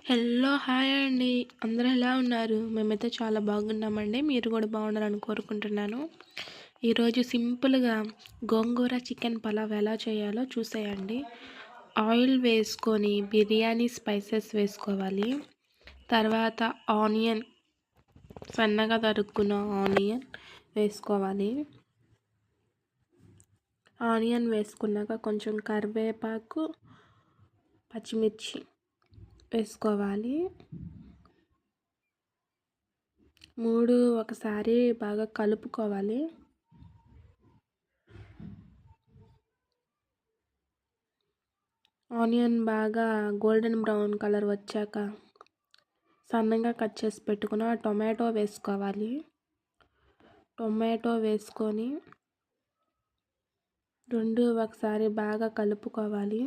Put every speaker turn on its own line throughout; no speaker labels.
Hi అండి. అందరూ ఎలా ఉన్నారు? మేమైతే చాలా బాగున్నామండి. మీరు కూడా బాగుండాలని కోరుకుంటున్నాను. ఈరోజు సింపుల్‌గా గోంగూర చికెన్ పలావ్ ఎలా చేయాలో చూసేయండి. ఆయిల్ వేసుకొని బిర్యానీ స్పైసెస్ వేసుకోవాలి. తర్వాత ఆనియన్, సన్నగా తరుక్కున్న ఆనియన్ వేసుకోవాలి. ఆనియన్ వేసుకున్నాక కొంచెం కరివేపాకు, పచ్చిమిర్చి వేసుకోవాలి. 3 ఒకసారి బాగా కలుపుకోవాలి. ఆనియన్ బాగా గోల్డెన్ బ్రౌన్ కలర్ వచ్చాక సన్నగా కట్ చేసి పెట్టుకున్న టొమాటో వేసుకోవాలి. టొమాటో వేసుకొని 2 ఒకసారి బాగా కలుపుకోవాలి.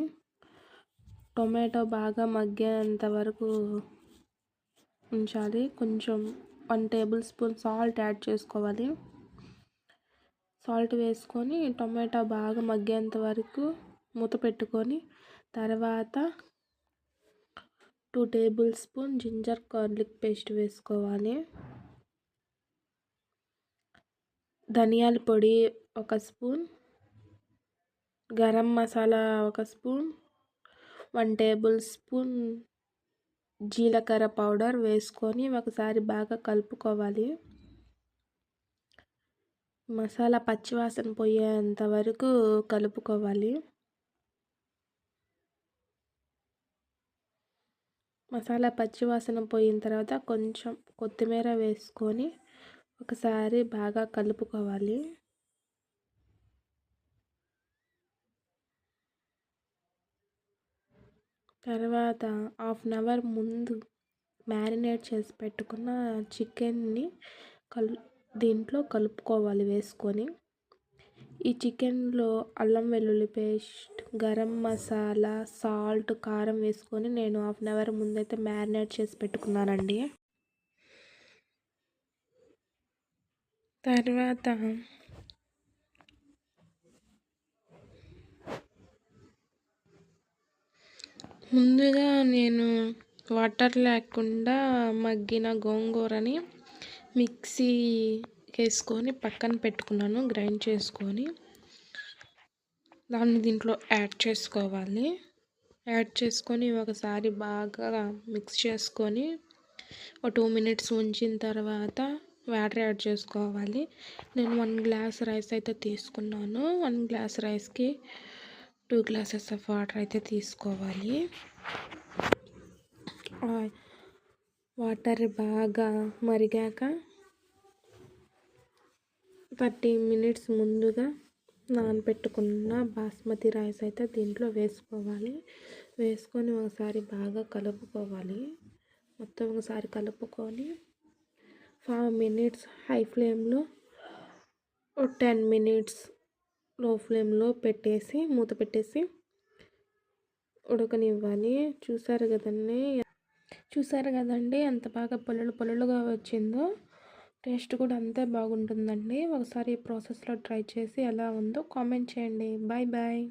టొమాటో బాగా మగ్గేంత వరకు ఉంచాలి. కొంచెం 1 టేబుల్ స్పూన్ సాల్ట్ యాడ్ చేసుకోవాలి. సాల్ట్ వేసుకొని టొమాటో బాగా మగ్గేంత వరకు మూత పెట్టుకొని తర్వాత 2 table spoon ginger garlic paste వేసుకోవాలి. ధనియాల పొడి 1 spoon, garam masala 1 spoon, 1 table spoon జీలకర్ర పౌడర్ వేసుకొని ఒకసారి బాగా కలుపుకోవాలి. మసాలా పచ్చివాసన పోయేంత వరకు కలుపుకోవాలి. మసాలా పచ్చివాసన పోయిన తర్వాత కొంచెం కొత్తిమీర వేసుకొని ఒకసారి బాగా కలుపుకోవాలి. తర్వాత 1/2 అవర్ ముందు మ్యారినేట్ చేసి పెట్టుకున్న చికెన్ని దీంట్లో కలుపుకోవాలి వేసుకొని. ఈ చికెన్లో అల్లం వెల్లుల్లి పేస్ట్, గరం మసాలా, సాల్ట్, కారం వేసుకొని నేను 1/2 అవర్ ముందైతే మ్యారినేట్ చేసి పెట్టుకున్నానండి. తర్వాత ముందుగా నేను వాటర్ లేకుండా మగ్గిన గోంగూరని మిక్సీ వేసుకొని పక్కన పెట్టుకున్నాను, గ్రైండ్ చేసుకొని. దాన్ని దీంట్లో యాడ్ చేసుకోవాలి. యాడ్ చేసుకొని ఒకసారి బాగా మిక్స్ చేసుకొని 2 మినిట్స్ ఉంచిన తర్వాత వాటర్ యాడ్ చేసుకోవాలి. నేను 1 గ్లాస్ రైస్ అయితే తీసుకున్నాను. 1 గ్లాస్ రైస్కి 2 గ్లాసెస్ ఆఫ్ వాటర్ అయితే తీసుకోవాలి. వాటర్ బాగా మరిగాక 30 మినిట్స్ ముందుగా నానబెట్టుకున్న బాస్మతి రైస్ అయితే దీంట్లో వేసుకోవాలి. వేసుకొని ఒకసారి బాగా కలుపుకోవాలి. మొత్తం ఒకసారి కలుపుకొని 5 మినిట్స్ హై ఫ్లేమ్లో, 10 మినిట్స్ లో ఫ్లేమ్లో పెట్టేసి మూత పెట్టేసి ఉడకనివ్వాలి. చూసారు కదండి ఎంత బాగా పొలలుగా వచ్చిందో. టేస్ట్ కూడా అంతే బాగుంటుందండి. ఒకసారి ఈ ప్రాసెస్లో ట్రై చేసి ఎలా ఉందో కామెంట్ చేయండి. బాయ్.